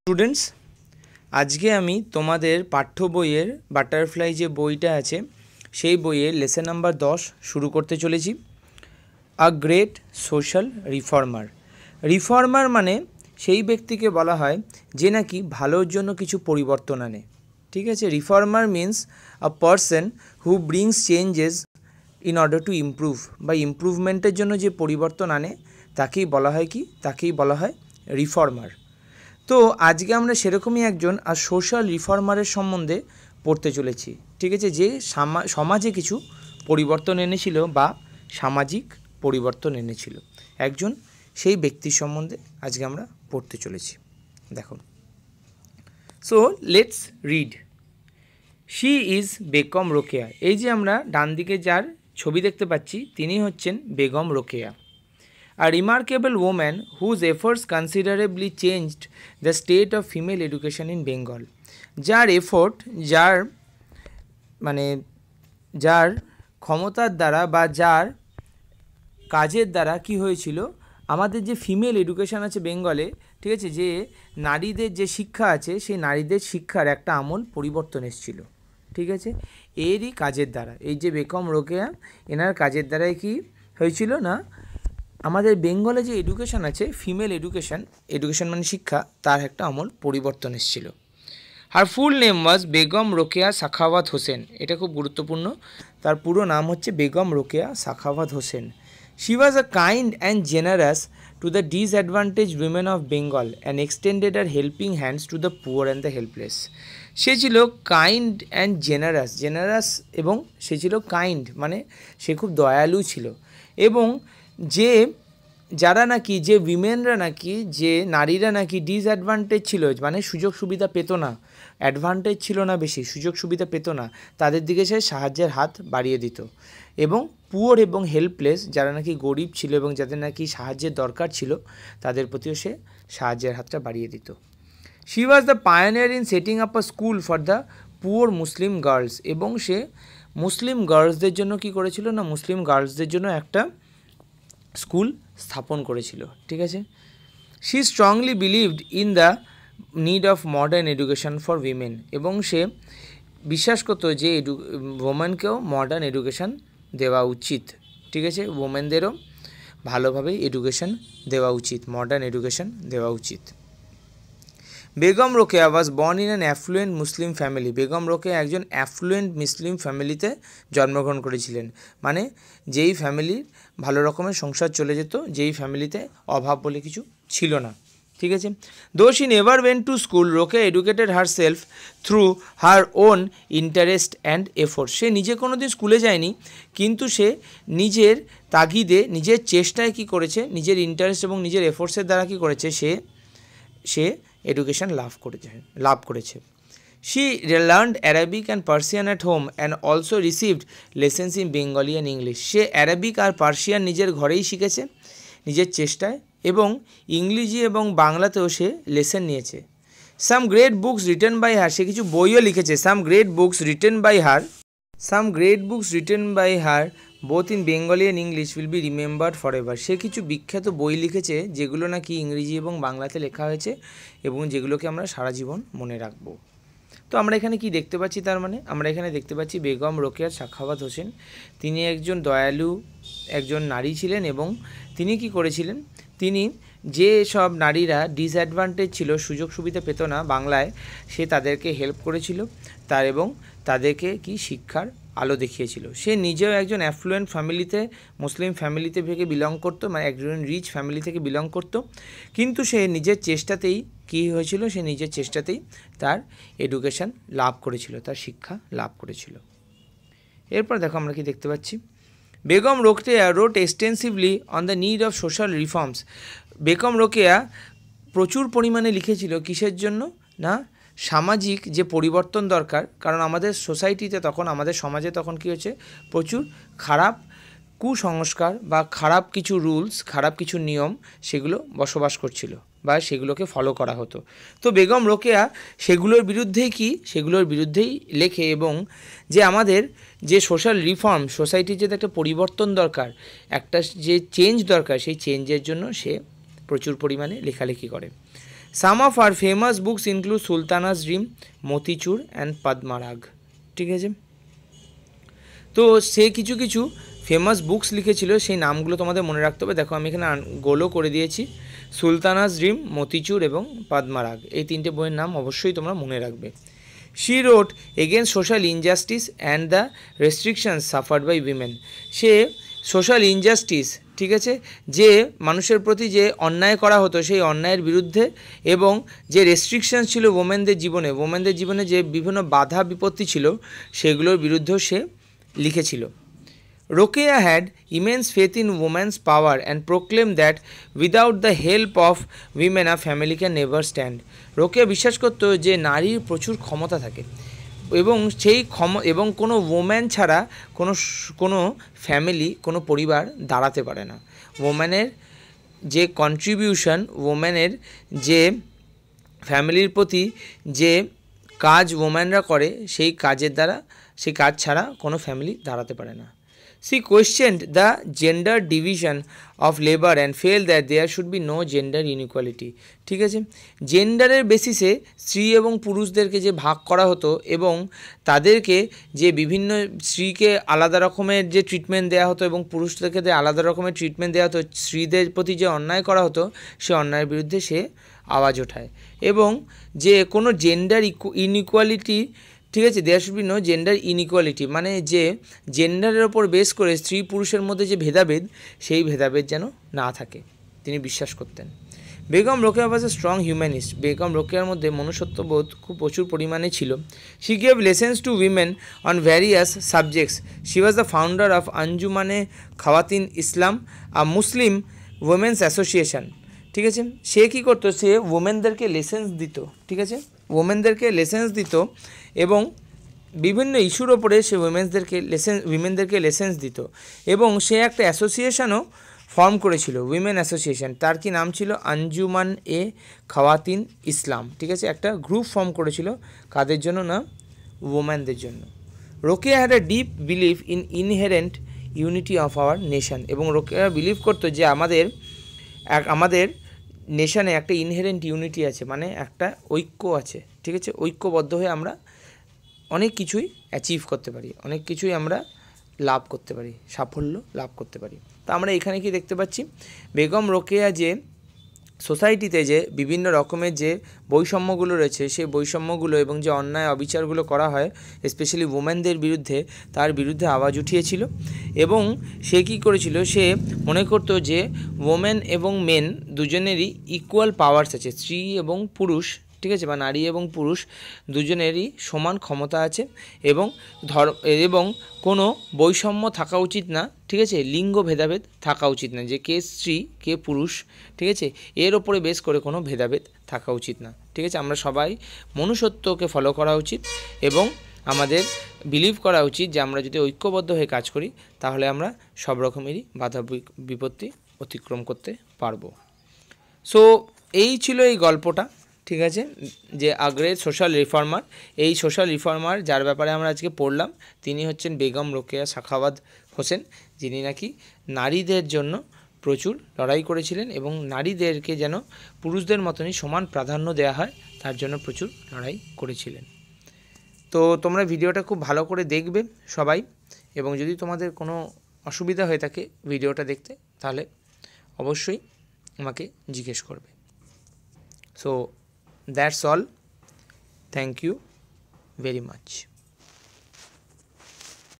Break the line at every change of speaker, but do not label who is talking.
Students, আজকে আমি তোমাদের পাঠ্য বইয়ের বাটারফ্লাই যে বইটা আছে সেই বইয়ের লেসন নাম্বার 10 শুরু করতে চলেছি। A great social reformer. Reformer মানে সেই ব্যক্তিকে বলা হয় যে নাকি ভালোর জন্য কিছু পরিবর্তন আনে। ঠিক আছে, reformer means a person who brings changes in order to improve, বা ইমপ্রুভমেন্টের জন্য যে পরিবর্তন আনে তাকেই বলা হয় কি, তাকেই বলা হয় রিফর্মার। তো আজকে আমরা সেরকমই একজন আর সোশ্যাল রিফর্মারের সম্বন্ধে পড়তে চলেছি। ঠিক আছে, যে সমাজে কিছু পরিবর্তন এনেছিল বা সামাজিক পরিবর্তন এনেছিল, একজন সেই ব্যক্তির সম্বন্ধে আজকে আমরা পড়তে চলেছি। দেখো, so let's read. She is Begum Rokeya. এই যে আমরা ডান দিকে যার ছবি দেখতে পাচ্ছি তিনি হচ্ছেন Begum Rokeya. A remarkable woman whose efforts considerably changed the state of female education in Bengal. যার এফোর্ট, যার ক্ষমতার দ্বারা বা যার কাজের দ্বারা কি হয়েছিল, আমাদের যে ফিমেল এডুকেশন আছে বেঙ্গলে, ঠিক আছে, যে নারীদের যে শিক্ষা আছে সেই নারীদের শিক্ষার একটা আমূল পরিবর্তন এসেছিল। ঠিক আছে, এরই কাজের দ্বারা, এই যে বেগম রোকেয়া, এনার কাজের দ্বারাই কি হয়েছিল না, আমাদের বেঙ্গলে যে এডুকেশন আছে, ফিমেল এডুকেশন মানে শিক্ষা, তার একটা আমূল পরিবর্তন এসেছিল। Her full name was Begum Rokeya Sakhawat Hossain. এটা খুব গুরুত্বপূর্ণ, তার পুরো নাম হচ্ছে Begum Rokeya Sakhawat Hossain. She was a kind and generous to the disadvantage women of Bengal and extended her helping hands to the poor and the helpless. সে ছিল কাইন্ড অ্যান্ড জেনারাস এবং সে ছিল কাইন্ড মানে সে খুব দয়ালু ছিল, এবং যে যারা নাকি, যে উইমেনরা নাকি, যে নারীরা নাকি ডিসঅ্যাডভান্টেজ ছিল, মানে সুযোগ সুবিধা পেত না, অ্যাডভান্টেজ ছিল না বেশি, সুযোগ সুবিধা পেত না, তাদের দিকে সে সাহায্যের হাত বাড়িয়ে দিত। এবং পুয়ার এবং হেল্পলেস, যারা নাকি গরিব ছিল এবং যাদের নাকি সাহায্যের দরকার ছিল, তাদের প্রতিও সে সাহায্যের হাতটা বাড়িয়ে দিত। She was the pioneer in setting up a school for the poor Muslim girls. এবং সে মুসলিম গার্লসদের জন্য কি করেছিল না, মুসলিম গার্লসদের জন্য একটা স্কুল স্থাপন করেছিল। ঠিক আছে, she strongly believed in the need of modern education for women. এবং সে বিশ্বাস করতো যে ওমেনকেও মডার্ন এডুকেশন দেওয়া উচিত। ঠিক আছে, ওমেনদেরও ভালোভাবে এডুকেশন দেওয়া উচিত, মডার্ন এডুকেশন দেওয়া উচিত। Begum Rokeya was born in an effluent Muslim family. Begum Rokeya একজন অ্যাফ্লুয়েন্ট মুসলিম ফ্যামিলিতে জন্মগ্রহণ করেছিলেন, মানে যেই ফ্যামিলির ভালো রকমের সংসার চলে যেত, যেই ফ্যামিলিতে অভাব বলে কিছু ছিল না। ঠিক আছে, though she never went to school, Rokeya educated herself through her own interest and effort. সে নিজে কোনো দিন স্কুলে যায়নি, কিন্তু সে নিজের তাগিদে, নিজের চেষ্টায় কি করেছে, নিজের ইন্টারেস্ট এবং নিজের এফোর্টসের দ্বারা কি করেছে, সে এডুকেশন লাভ করেছে। She learned Arabic and Persian at home and also received lessons in Bengali and English. সে অ্যারাবিক আর পার্সিয়ান নিজের ঘরেই শিখেছে নিজের চেষ্টায়, এবং ইংরেজি এবং বাংলাতেও সে লেসেন নিয়েছে। Some great books written by her, সে কিছু বইও লিখেছে। Some great books written by her both in Bengali and English will be remembered forever. সে কিছু বিখ্যাত বই লিখেছে যেগুলো নাকি ইংরেজি এবং বাংলাতে লেখা হয়েছে এবং যেগুলোকে আমরা সারা জীবন মনে রাখবো। তো আমরা এখানে কি দেখতে পাচ্ছি, তার মানে আমরা এখানে দেখতে পাচ্ছি বেগম রোকেয়া সাখাওয়াত হোসেন, তিনি একজন দয়ালু একজন নারী ছিলেন, এবং তিনি কি করেছিলেন, তিনি যে সব নারীরা ডিসঅ্যাডভান্টেজ ছিল, সুযোগ সুবিধা পেত না বাংলায়, সে তাদেরকে হেল্প করেছিল, এবং তাদেরকে কি শিক্ষার আলো দেখিয়েছিল। সে নিজেও একজন অ্যাফ্লুয়েন্ট ফ্যামিলিতে, মুসলিম ফ্যামিলিতে থেকে বিলং করতো, মানে একজন রিচ ফ্যামিলি থেকে বিলং করতো, কিন্তু সে নিজের চেষ্টাতেই কী হয়েছিল, সে নিজের চেষ্টাতেই তার এডুকেশন লাভ করেছিল, তার শিক্ষা লাভ করেছিল। এরপর দেখো আমরা কি দেখতে পাচ্ছি, Begum Rokeya wrote extensively on the need of social reforms. Begum Rokeya প্রচুর পরিমাণে লিখেছিল কিসের জন্য না, সামাজিক যে পরিবর্তন দরকার, কারণ আমাদের সোসাইটিতে তখন, আমাদের সমাজে তখন কী হচ্ছে, প্রচুর খারাপ কুসংস্কার বা খারাপ কিছু রুলস, খারাপ কিছু নিয়ম সেগুলো বসবাস করছিল বা সেগুলোকে ফলো করা হতো। তো বেগম রোকেয়া সেগুলোর বিরুদ্ধেই লেখে, এবং যে আমাদের যে সোশ্যাল রিফর্ম, সোসাইটির যে একটা পরিবর্তন দরকার, একটা যে চেঞ্জ দরকার, সেই চেঞ্জের জন্য সে প্রচুর পরিমাণে লেখালেখি করে। Some of her famous books include Sultana's dream, Motichur and Padmarag. ঠিক আছে, তো সে কিছু কিছু ফেমাস বুকস লিখেছিল, সেই নামগুলো তোমাদের মনে রাখতে হবে। দেখো আমি এখানে গোলও করে দিয়েছি, সুলতানাস ড্রিম, মতিচুর এবং পদ্মারাগ, এই তিনটে বইয়ের নাম অবশ্যই তোমরা মনে রাখবে। She wrote against social injustice and the restrictions suffered by women. সে সোশ্যাল ইনজাস্টিস, ঠিক আছে, যে মানুষের প্রতি যে অন্যায় করা হতো সেই অন্যায়ের বিরুদ্ধে, এবং যে রেস্ট্রিকশনস ছিল ওমেনদের জীবনে যে বিভিন্ন বাধা বিপত্তি ছিল সেগুলোর বিরুদ্ধেও সে লিখেছিল। Rokeya had immense faith in women's power and proclaimed that without the help of women a family can never stand. Rokeya বিশ্বাস করত যে নারীর প্রচুর ক্ষমতা থাকে এবং সেই এবং কোনো ওম্যান ছাড়া কোনো ফ্যামিলি, কোনো পরিবার দাঁড়াতে পারে না। ওম্যানের যে কন্ট্রিবিউশন, ওম্যানের যে ফ্যামিলির প্রতি যে কাজ ওম্যানরা করে, সেই কাজ ছাড়া কোনো ফ্যামিলি দাঁড়াতে পারে না। She questioned the gender division of labor and felt that there should be no gender inequality. ঠিক আছে, জেন্ডারের বেসিসে স্ত্রী এবং পুরুষদেরকে যে ভাগ করা হতো এবং তাদেরকে যে বিভিন্ন স্ত্রীকে আলাদা রকমের যে ট্রিটমেন্ট দেওয়া হতো এবং পুরুষদেরকে আলাদা রকমের ট্রিটমেন্ট দেওয়া হতো, স্ত্রীদের প্রতি যে অন্যায় করা হতো সে অন্যায়ের বিরুদ্ধে সে আওয়াজ ওঠায়, এবং যে কোনো জেন্ডার ইনইকুয়ালিটি, ঠিক আছে, there should be no gender inequality, মানে যে জেন্ডারের ওপর বেস করে স্ত্রী পুরুষের মধ্যে যে ভেদাভেদ, সেই ভেদাভেদ যেন না থাকে তিনি বিশ্বাস করতেন। Begum Rokeya was a strong humanist. Begum রোকেয়ার মধ্যে মনুষ্যত্ববোধ খুব প্রচুর পরিমাণে ছিল। She gave lessons to women on various subjects. She was the founder of Anjumane Khawateen Islam, a Muslim women's association. ঠিক আছে, সে কী করতো, সে ওমেনদেরকে লেসেন্স দিত, ঠিক আছে, ওমেনদেরকে লেসেন্স দিত এবং বিভিন্ন ইস্যুর ওপরে সে উইমেনদেরকে লেসেন্স দিত, এবং সে একটা অ্যাসোসিয়েশনও ফর্ম করেছিল, উইমেন অ্যাসোসিয়েশন। তার কি নাম ছিল? আঞ্জুমান এ খাওয়াতিন ইসলাম। ঠিক আছে, একটা গ্রুপ ফর্ম করেছিল, কাদের জন্য না? ওম্যানদের জন্য। Rokeya had a deep believe in inherent unity of our nation, এবং রোকেয়া বিলিভ করতো যে আমাদের নেশানে একটা ইনহেরেন্ট ইউনিটি আছে, মানে একটা ঐক্য আছে। ঠিক আছে, ঐক্যবদ্ধ হয়ে আমরা অনেক কিছুই অ্যাচিভ করতে পারি, অনেক কিছুই আমরা লাভ করতে পারি, সাফল্য লাভ করতে পারি। তো আমরা এখানে কি দেখতে পাচ্ছি, বেগম রোকেয়া যে সোসাইটিতে যে বিভিন্ন রকমের যে বৈষম্যগুলো রয়েছে, সেই বৈষম্যগুলো এবং যে অন্যায় অবিচারগুলো করা হয় স্পেশালি ওমেনদের বিরুদ্ধে, তার বিরুদ্ধে আওয়াজ উঠিয়েছিল। এবং সে কী করেছিল, সে মনে করতো যে ওমেন এবং মেন দুজনেরই ইকুয়াল পাওয়ার্স আছে, স্ত্রী এবং পুরুষ, ঠিক আছে, বা নারী এবং পুরুষ দুজনেরই সমান ক্ষমতা আছে, এবং কোনো বৈষম্য থাকা উচিত না। ঠিক আছে, লিঙ্গ ভেদাভেদ থাকা উচিত না, যে কে স্ত্রী কে পুরুষ, ঠিক আছে, এর ওপরে বেস করে কোনো ভেদাভেদ থাকা উচিত না। ঠিক আছে, আমরা সবাই মনুষ্যত্বকে ফলো করা উচিত, এবং আমাদের বিলিভ করা উচিত যে আমরা যদি ঐক্যবদ্ধ হয়ে কাজ করি তাহলে আমরা সব রকমেরই বাধা বিপত্তি অতিক্রম করতে পারবো। সো এই ছিল এই গল্পটা। ঠিক আছে, যে আগ্রার সোশ্যাল রিফর্মার, এই সোশ্যাল রিফর্মার যার ব্যাপারে আমরা আজকে পড়লাম, তিনি হচ্ছেন বেগম রোকেয়া সাখাওয়াত হোসেন, যিনি নাকি নারীদের জন্য প্রচুর লড়াই করেছিলেন এবং নারীদেরকে যেন পুরুষদের মতনই সমান প্রাধান্য দেওয়া হয় তার জন্য প্রচুর লড়াই করেছিলেন। তো তোমরা ভিডিওটা খুব ভালো করে দেখবে সবাই, এবং যদি তোমাদের কোনো অসুবিধা হয়ে থাকে ভিডিওটা দেখতে, তাহলে অবশ্যই আমাকে জিজ্ঞেস করবে। So that's all. Thank you very much.